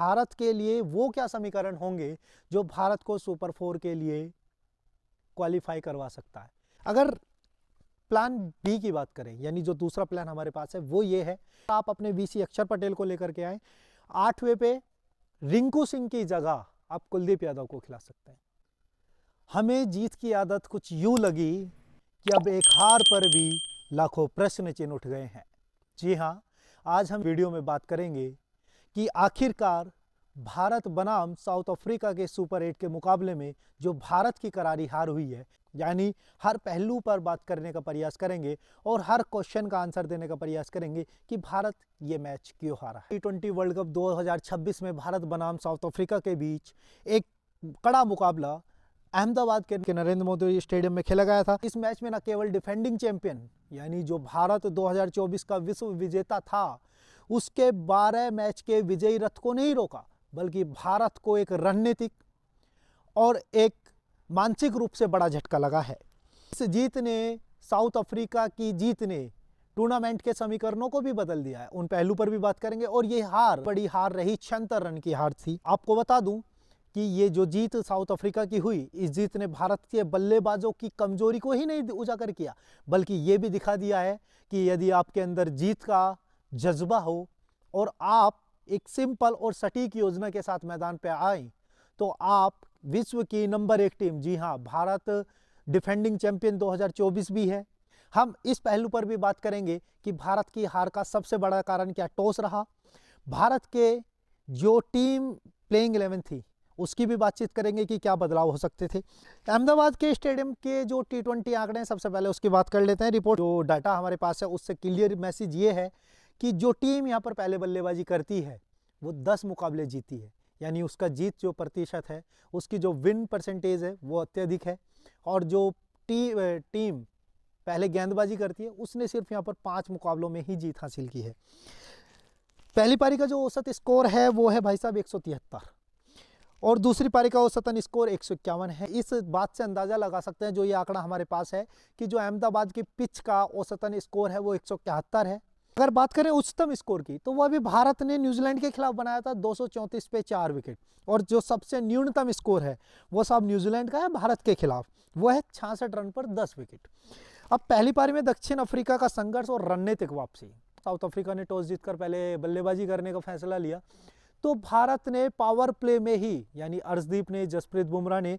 भारत के लिए वो क्या समीकरण होंगे जो भारत को सुपर 4 के लिए क्वालिफाई करवा सकता है। अगर प्लान बी की बात करें, यानी जो दूसरा प्लान हमारे पास है वो ये है, आप अपने वीसी अक्षर पटेल को लेकर के आए, 8वें पे रिंकू सिंह की जगह आप कुलदीप यादव को खिला सकते हैं। हमें जीत की आदत कुछ यूं लगी कि अब एक हार पर भी लाखों प्रश्न चिन्ह उठ गए हैं। जी हाँ, आज हम वीडियो में बात करेंगे कि आखिरकार भारत बनाम साउथ अफ्रीका के सुपर 8 के मुकाबले में जो भारत की करारी हार हुई है, यानी हर पहलू पर बात करने का प्रयास करेंगे और हर क्वेश्चन का आंसर देने का प्रयास करेंगे कि भारत ये मैच क्यों हारा है। T20 वर्ल्ड कप 2026 में भारत बनाम साउथ अफ्रीका के बीच एक कड़ा मुकाबला अहमदाबाद के नरेंद्र मोदी स्टेडियम में खेला गया था। इस मैच में न केवल डिफेंडिंग चैंपियन यानी जो भारत 2024 का विश्व विजेता था, उसके 12 मैच के विजयी रथ को नहीं रोका, बल्कि भारत को एक रणनीतिक और एक मानसिक रूप से बड़ा झटका लगा है। इस जीत ने, साउथ अफ्रीका की जीत ने टूर्नामेंट के समीकरणों को भी बदल दिया है। उन पहलू पर भी बात करेंगे और ये हार बड़ी हार रही, 76 रन की हार थी। आपको बता दूं कि ये जो जीत साउथ अफ्रीका की हुई, इस जीत ने भारत के बल्लेबाजों की कमजोरी को ही नहीं उजागर किया, बल्कि ये भी दिखा दिया है कि यदि आपके अंदर जीत का जज्बा हो और आप एक सिंपल और सटीक योजना के साथ मैदान पे आए, तो आप विश्व की नंबर 1 टीम, जी हाँ, भारत डिफेंडिंग चैंपियन 2024 भी है। हम इस पहलू पर भी बात करेंगे कि भारत की हार का सबसे बड़ा कारण क्या टॉस रहा। भारत के जो टीम प्लेइंग 11 थी उसकी भी बातचीत करेंगे कि क्या बदलाव हो सकते थे। अहमदाबाद के स्टेडियम के जो T20 आंकड़े हैं, सबसे पहले उसकी बात कर लेते हैं। रिपोर्ट जो डाटा हमारे पास है उससे क्लियर मैसेज ये है कि जो टीम यहाँ पर पहले बल्लेबाजी करती है वो 10 मुकाबले जीती है, यानी उसका जीत जो प्रतिशत है, उसकी जो विन परसेंटेज है वो अत्यधिक है। और जो टीम पहले गेंदबाजी करती है उसने सिर्फ यहाँ पर 5 मुकाबलों में ही जीत हासिल की है। पहली पारी का जो औसत स्कोर है वो है भाई साहब 173 और दूसरी पारी का औसतन स्कोर 151 है। इस बात से अंदाजा लगा सकते हैं, जो ये आंकड़ा हमारे पास है, कि जो अहमदाबाद की पिच का औसतन स्कोर है वो 171 है। अगर बात करें उच्चतम स्कोर की, तो वह भी भारत ने न्यूजीलैंड के खिलाफ बनाया था 234 पे 4 विकेट, और जो सबसे न्यूनतम स्कोर है वो सब न्यूजीलैंड का है भारत के खिलाफ, वो है 66 रन पर 10 विकेट। अब पहली पारी में दक्षिण अफ्रीका का संघर्ष और रणनीतिक वापसी। साउथ अफ्रीका ने टॉस जीतकर पहले बल्लेबाजी करने का फैसला लिया, तो भारत ने पावर प्ले में ही, यानी अर्शदीप ने, जसप्रीत बुमराह ने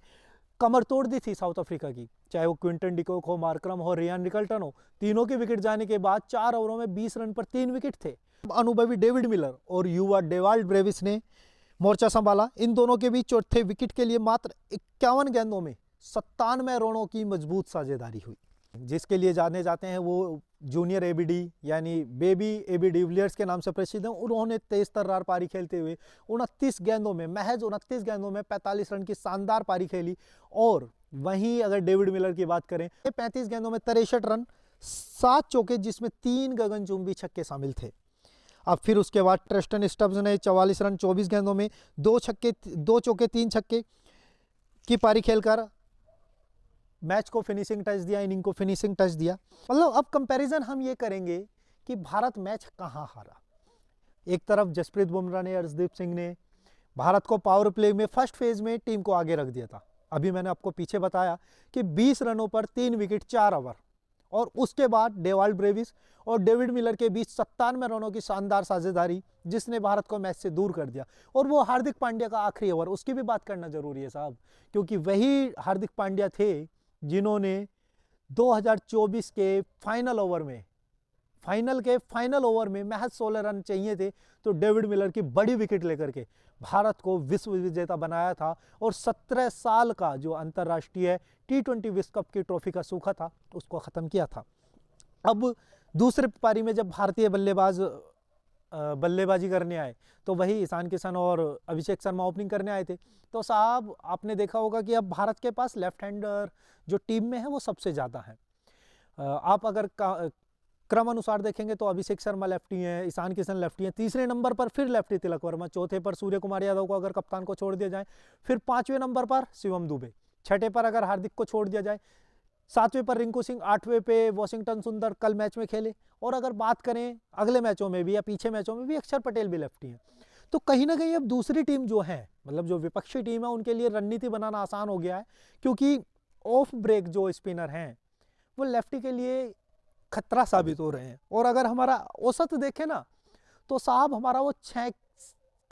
कमर तोड़ दी थी साउथ अफ्रीका की, चाहे वो क्विंटन डिकॉक हो, मार्करम हो, रियान निकल्टन हो। तीनों के विकेट जाने के बाद 4 ओवरों में 20 रन पर 3 विकेट थे। अनुभवी डेविड मिलर और युवा डेवाल्ड ब्रेविस ने मोर्चा संभाला। इन दोनों के बीच चौथे विकेट के लिए मात्र 51 गेंदों में 97 रनों की मजबूत साझेदारी हुई। जिसके लिए जाने जाते हैं वो जूनियर एबीडी, यानी बेबी एबी डिविलियर्स के नाम से प्रसिद्ध हैं। उन्होंने तेज तर्रार पारी खेलते हुए 29 गेंदों में, महज 29 गेंदों में 45 रन की शानदार पारी खेली। और वहीं अगर डेविड मिलर की बात करें, 35 गेंदों में 63 रन, 7 चौके, जिसमें 3 गगनचुंबी छक्के शामिल थे। अब फिर उसके बाद ट्रिस्टन स्टब्स ने 44 रन 24 गेंदों में 2 चौके 3 छक्के की पारी खेलकर मैच को फिनिशिंग टच दिया, इनिंग को फिनिशिंग टच दिया। मतलब अब कंपैरिजन हम ये करेंगे कि भारत मैच कहां हारा। एक तरफ जसप्रीत बुमराह ने, अर्शदीप सिंह ने भारत को पावर प्ले में फर्स्ट फेज में टीम को आगे रख दिया था। अभी मैंने आपको पीछे बताया कि 20 रनों पर 3 विकेट 4 ओवर, और उसके बाद डेवाल्ड ब्रेविस और डेविड मिलर के बीच 97 रनों की शानदार साझेदारी, जिसने भारत को मैच से दूर कर दिया। और वो हार्दिक पांड्या का आखिरी ओवर, उसकी भी बात करना जरूरी है साहब, क्योंकि वही हार्दिक पांड्या थे जिन्होंने 2024 के फाइनल ओवर में महज 16 रन चाहिए थे, तो डेविड मिलर की बड़ी विकेट लेकर के भारत को विश्व विजेता बनाया था, और 17 साल का जो अंतर्राष्ट्रीय T20 विश्व कप की ट्रॉफी का सूखा था उसको खत्म किया था। अब दूसरे पारी में जब भारतीय बल्लेबाजी करने आए, तो वही ईशान किशन और अभिषेक शर्मा ओपनिंग करने आए थे। तो साहब आपने देखा होगा कि अब भारत के पास लेफ्ट हैंडर जो टीम में है वो सबसे ज़्यादा है। आप अगर क्रम अनुसार देखेंगे तो अभिषेक शर्मा लेफ्टी हैं, ईशान किशन लेफ्टी हैं, तीसरे नंबर पर फिर लेफ्टी तिलक वर्मा, चौथे पर सूर्य कुमार यादव को अगर कप्तान को छोड़ दिया जाए, फिर 5वें नंबर पर शिवम दुबे, 6ठे पर अगर हार्दिक को छोड़ दिया जाए, 7वें पर रिंकू सिंह, 8वें पे वॉशिंगटन सुंदर कल मैच में खेले। और अगर बात करें अगले मैचों में भी या पीछे मैचों में भी, अक्षर पटेल भी लेफ्टी हैं। तो कहीं ना कहीं अब दूसरी टीम जो है, मतलब जो विपक्षी टीम है, उनके लिए रणनीति बनाना आसान हो गया है, क्योंकि ऑफ ब्रेक जो स्पिनर हैं वो लेफ्टी के लिए खतरा साबित हो रहे हैं। और अगर हमारा औसत देखें ना, तो साहब हमारा वो 6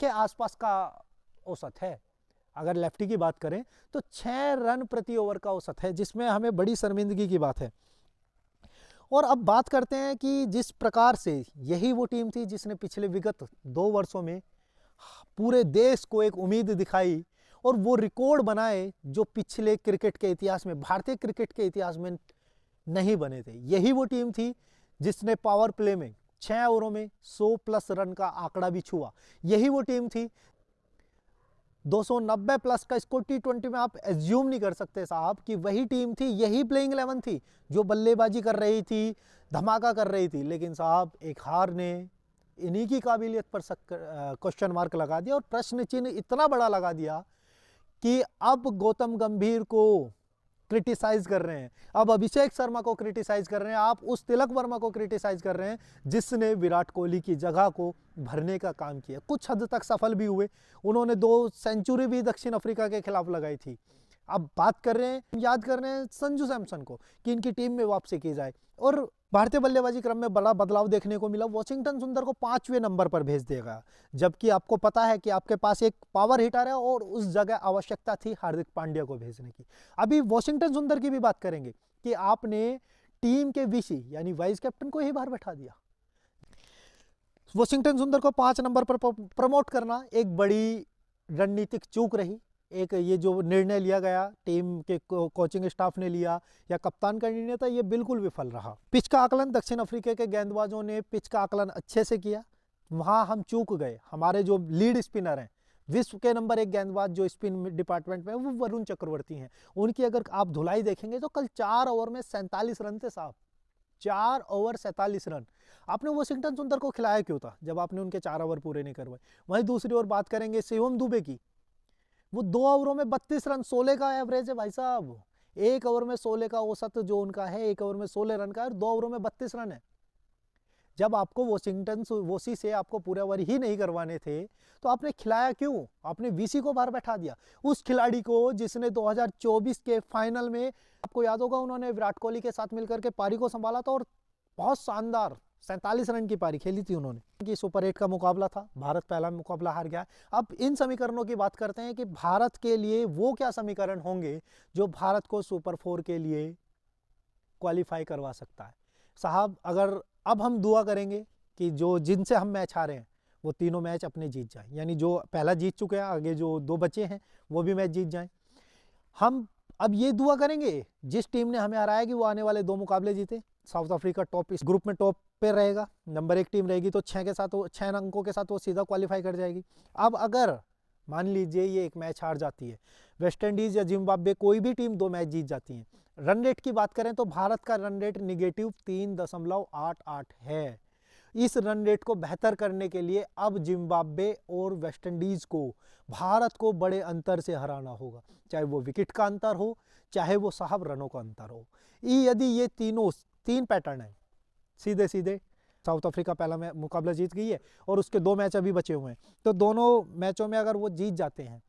के आसपास का औसत है। अगर लेफ्टी की बात करें तो 6 रन प्रति ओवर का औसत है, जिसमें हमें बड़ी शर्मिंदगी की बात है। और अब बात करते हैं कि जिस प्रकार से यही वो टीम थी जिसने पिछले विगत 2 वर्षों में पूरे देश को एक उम्मीद दिखाई और वो रिकॉर्ड बनाए जो पिछले क्रिकेट के इतिहास में, भारतीय क्रिकेट के इतिहास में नहीं बने थे। यही वो टीम थी जिसने पावर प्ले में 6 ओवरों में 100 प्लस रन का आंकड़ा भी छुआ। यही वो टीम थी 290 प्लस का स्कोर T20 में आप एज्यूम नहीं कर सकते साहब कि वही टीम थी, यही प्लेइंग 11 थी जो बल्लेबाजी कर रही थी, धमाका कर रही थी। लेकिन साहब एक हार ने इन्हीं की काबिलियत पर क्वेश्चन मार्क लगा दिया और प्रश्न चिन्ह इतना बड़ा लगा दिया कि अब गौतम गंभीर को क्रिटिसाइज कर रहे हैं, अब अभिषेक शर्मा को क्रिटिसाइज कर रहे हैं, आप उस तिलक वर्मा को क्रिटिसाइज कर रहे हैं जिसने विराट कोहली की जगह को भरने का काम किया। कुछ हद तक सफल भी हुए, उन्होंने 2 सेंचुरी भी दक्षिण अफ्रीका के खिलाफ लगाई थी। अब बात कर रहे हैं, याद कर रहे हैं संजू सैमसन को कि इनकी टीम में वापसी की जाए। और भारतीय बल्लेबाजी क्रम में बड़ा बदलाव देखने को मिला, वॉशिंगटन सुंदर को 5वें नंबर पर भेज देगा, जबकि आपको पता है कि आपके पास एक पावर हिटर है और उस जगह आवश्यकता थी हार्दिक पांड्या को भेजने की। अभी वॉशिंगटन सुंदर की भी बात करेंगे कि आपने टीम के वीसी यानी वाइस कैप्टन को ही बाहर बैठा दिया। वॉशिंगटन सुंदर को 5 नंबर पर प्रमोट करना एक बड़ी रणनीतिक चूक रही। एक ये जो निर्णय लिया गया टीम के कोचिंग स्टाफ ने लिया या कप्तान का निर्णय था, ये बिल्कुल विफल रहा। पिच का आकलन दक्षिण अफ्रीका के गेंदबाजों ने पिच का आकलन अच्छे से किया, वहां हम चूक गए। हमारे जो लीड स्पिनर हैं, विश्व के नंबर 1 गेंदबाज जो स्पिन डिपार्टमेंट में, वो वरुण चक्रवर्ती हैं। उनकी अगर आप धुलाई देखेंगे तो कल 4 ओवर में 47 रन थे साहब, 4 ओवर 47 रन। आपने वॉशिंगटन सुंदर को खिलाया क्यों था जब आपने उनके 4 ओवर पूरे नहीं करवाए। वहीं दूसरी ओर बात करेंगे शिवम दुबे की, वो 2 ओवरों में 32 रन, 16 का एवरेज है भाई साहब। 1 ओवर में 16 का औसत जो उनका है, 1 ओवर में 16 रन का है और 2 ओवरों में 32 रन है। जब आपको वोसी से आपको पूरे ओवर ही नहीं करवाने थे तो आपने खिलाया क्यों? आपने वीसी को बाहर बैठा दिया, उस खिलाड़ी को जिसने 2024 के फाइनल में, आपको याद होगा, उन्होंने विराट कोहली के साथ मिलकर के पारी को संभाला था और बहुत शानदार 47 रन की पारी खेली थी उन्होंने। कि सुपर 8 का मुकाबला था, भारत पहला मुकाबला हार गया। अब इन समीकरणों की बात करते हैं कि भारत के लिए वो क्या समीकरण होंगे जो भारत को सुपर 4 के लिए क्वालिफाई करवा सकता है। साहब अगर अब हम दुआ करेंगे कि जो जिनसे हम मैच हारे हैं वो तीनों मैच अपने जीत जाएं, यानी जो पहला जीत चुके हैं, आगे जो 2 बचे हैं वो भी मैच जीत जाएं। हम अब ये दुआ करेंगे जिस टीम ने हमें हराया कि वो आने वाले 2 मुकाबले जीते। साउथ अफ्रीका टॉप, इस ग्रुप में टॉप पे रहेगा, नंबर 1 टीम रहेगी, तो 6 अंकों के साथ वो सीधा क्वालिफाई कर जाएगी। अब अगर मान लीजिए ये एक मैच हार जाती है, वेस्ट इंडीज या जिम्बाब्वे कोई भी टीम 2 मैच जीत जाती है। रन रेट की बात करें तो भारत का रन रेट निगेटिव 3.88 है। इस रन रेट को बेहतर करने के लिए अब जिम्बाब्वे और वेस्ट इंडीज को, भारत को बड़े अंतर से हराना होगा, चाहे वो विकेट का अंतर हो, चाहे वो साहब रनों का अंतर हो। यदि ये 3 पैटर्न है, सीधे सीधे साउथ अफ्रीका पहला मुकाबला जीत गई है और उसके 2 मैच अभी बचे हुए हैं, तो दोनों मैचों में अगर वो जीत जाते हैं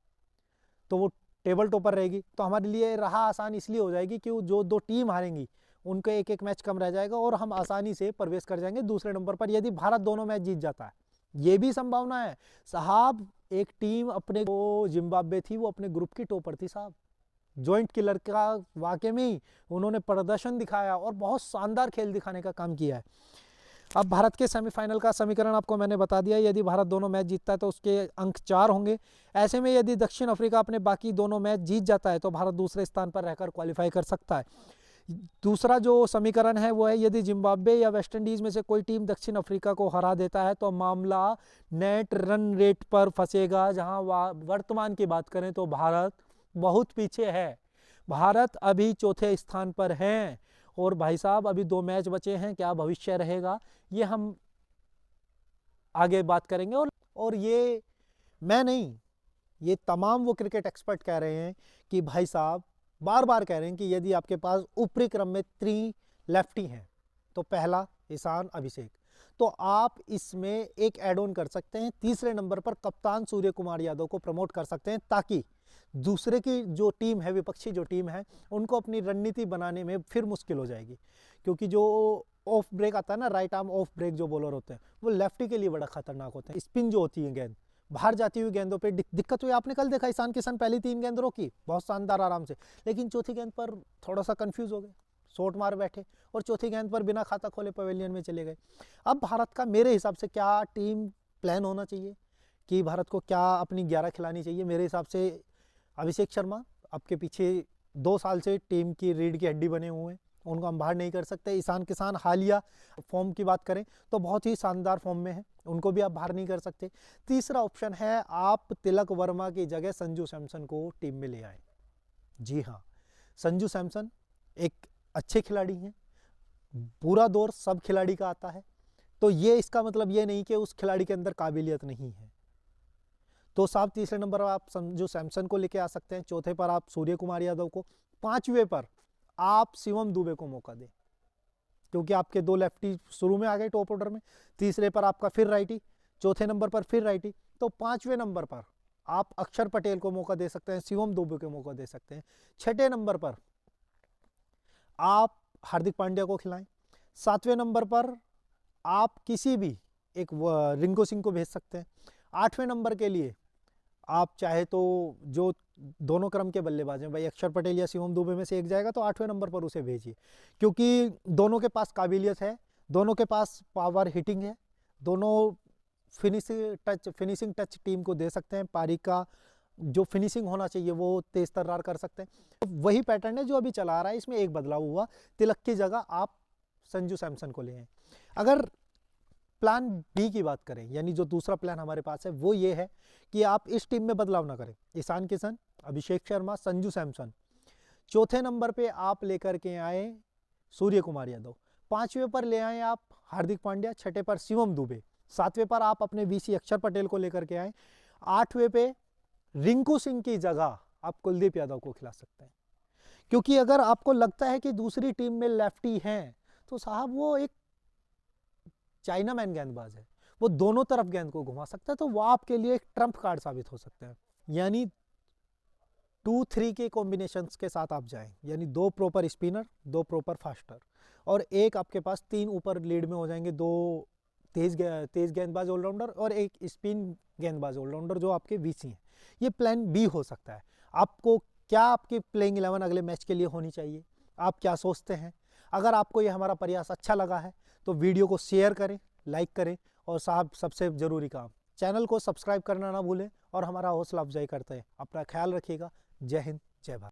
तो वो टेबल टॉपर रहेगी। तो हमारे लिए राह आसान इसलिए हो जाएगी कि जो 2 टीम हारेंगी उनका 1-1 मैच कम रह जाएगा और हम आसानी से प्रवेश कर जाएंगे दूसरे नंबर पर, यदि भारत दोनों मैच जीत जाता है। ये भी संभावना है साहब। एक टीम अपने, वो जिम्बाब्वे थी, वो अपने ग्रुप की टॉपर थी साहब, जॉइंट किलर का वाकई में उन्होंने प्रदर्शन दिखाया और बहुत शानदार खेल दिखाने का काम किया है। अब भारत के सेमीफाइनल का समीकरण आपको मैंने बता दिया। यदि भारत दोनों मैच जीतता है तो उसके अंक 4 होंगे। ऐसे में यदि दक्षिण अफ्रीका अपने बाकी दोनों मैच जीत जाता है तो भारत दूसरे स्थान पर रहकर क्वालिफाई कर सकता है। दूसरा जो समीकरण है वो है, यदि जिम्बाब्वे या वेस्ट इंडीज में से कोई टीम दक्षिण अफ्रीका को हरा देता है तो मामला नेट रन रेट पर फंसेगा, जहां वर्तमान की बात करें तो भारत बहुत पीछे है। भारत अभी 4थे स्थान पर है और भाई साहब अभी 2 मैच बचे हैं, क्या भविष्य रहेगा ये हम आगे बात करेंगे। और ये मैं नहीं, ये तमाम वो क्रिकेट एक्सपर्ट कह रहे हैं कि भाई साहब बार बार कह रहे हैं कि यदि आपके पास ऊपरी क्रम में 3 लेफ्टी हैं तो पहला ईशान, अभिषेक, तो आप इसमें एक ऐड ऑन कर सकते हैं। तीसरे नंबर पर कप्तान सूर्य कुमार यादव को प्रमोट कर सकते हैं, ताकि दूसरे की जो टीम है, विपक्षी जो टीम है, उनको अपनी रणनीति बनाने में फिर मुश्किल हो जाएगी। क्योंकि जो ऑफ ब्रेक आता है ना, राइट आर्म ऑफ ब्रेक जो बॉलर होते हैं, वो लेफ्टी के लिए बड़ा खतरनाक होते हैं। स्पिन जो होती है गेंद, बाहर जाती हुई गेंदों पे दिक्कत हुई। आपने कल देखा ईशान किशन पहली 3 गेंद रोकी बहुत शानदार आराम से, लेकिन चौथी गेंद पर थोड़ा सा कंफ्यूज हो गए, शॉट मार बैठे और चौथी गेंद पर बिना खाता खोले पवेलियन में चले गए। अब भारत का मेरे हिसाब से क्या टीम प्लान होना चाहिए कि भारत को क्या अपनी 11 खिलानी चाहिए। मेरे हिसाब से अभिषेक शर्मा आपके पीछे 2 साल से टीम की रीढ़ की हड्डी बने हुए हैं, उनको हम बाहर नहीं कर सकते। ईशान किशन हालिया फॉर्म की बात करें तो बहुत ही शानदार फॉर्म में है, उनको भी आप बाहर नहीं कर सकते। तीसरा ऑप्शन है आप तिलक वर्मा की जगह संजू सैमसन को टीम में ले आए। जी हाँ, संजू सैमसन एक अच्छे खिलाड़ी हैं, पूरा दौर सब खिलाड़ी का आता है, तो ये इसका मतलब ये नहीं कि उस खिलाड़ी के अंदर काबिलियत नहीं है। तो साहब तीसरे नंबर पर आप संजू सैमसन को लेके आ सकते हैं, चौथे पर आप सूर्य कुमार यादव को, पांचवें पर आप शिवम दुबे को मौका दें, क्योंकि आपके 2 लेफ्टी शुरू में आ गए टॉप ऑर्डर में। तीसरे पर आपका फिर राइटी, चौथे नंबर पर फिर राइटी, तो पांचवें नंबर पर आप अक्षर पटेल को मौका दे सकते हैं, शिवम दुबे को मौका दे सकते हैं। छठे नंबर पर आप हार्दिक पांड्या को खिलाएं। सातवें नंबर पर आप किसी भी एक रिंकू सिंह को भेज सकते हैं। आठवें नंबर के लिए आप चाहे तो जो दोनों क्रम के बल्लेबाज हैं, भाई अक्षर पटेल या शिवम दुबे में से एक जाएगा तो 8वें नंबर पर उसे भेजिए, क्योंकि दोनों के पास काबिलियत है, दोनों के पास पावर हिटिंग है, दोनों फिनिशिंग टच टीम को दे सकते हैं। पारी का जो फिनिशिंग होना चाहिए वो तेज तर्रार कर सकते हैं। तो वही पैटर्न है जो अभी चला आ रहा है, इसमें एक बदलाव हुआ, तिलक की जगह आप संजू सैमसन को ले आए। अगर प्लान बी की बात करें, यानी जो दूसरा प्लान हमारे पास है वो ये है कि आप इस टीम में बदलाव ना करें। ईशान किशन, अभिषेक शर्मा, संजू सैमसन, चौथे नंबर पे आप लेकर के आए सूर्य कुमार यादव, पांचवें पर ले आए आप हार्दिक पांड्या, छठे पर शिवम दुबे, सातवें पर आप अपने वीसी अक्षर पटेल को लेकर के आए, आठवें पे रिंकू सिंह की जगह आप कुलदीप यादव को खिला सकते हैं। क्योंकि अगर आपको लगता है कि दूसरी टीम में लेफ्टी हैं, तो साहब वो एक चाइना मैन गेंदबाज है, वो दोनों तरफ गेंद को घुमा सकता है, तो वो आपके लिए एक ट्रम्प कार्ड साबित हो सकता है। यानी 2-3 के कॉम्बिनेशंस के साथ आप जाएं, यानी 2 प्रॉपर स्पिनर, 2 प्रॉपर फास्टर, और एक आपके पास 3 ऊपर लीड में हो जाएंगे, 2 तेज गेंदबाज ऑलराउंडर और एक स्पिन गेंदबाज ऑलराउंडर जो आपके वीसी हैं। ये प्लान बी हो सकता है। आपको क्या आपकी प्लेइंग 11 अगले मैच के लिए होनी चाहिए, आप क्या सोचते हैं? अगर आपको ये हमारा प्रयास अच्छा लगा है तो वीडियो को शेयर करें, लाइक करें, और साहब सबसे ज़रूरी काम, चैनल को सब्सक्राइब करना ना भूलें और हमारा हौसला अफजाई करते हैं। अपना ख्याल रखिएगा। जय हिंद, जय भारत।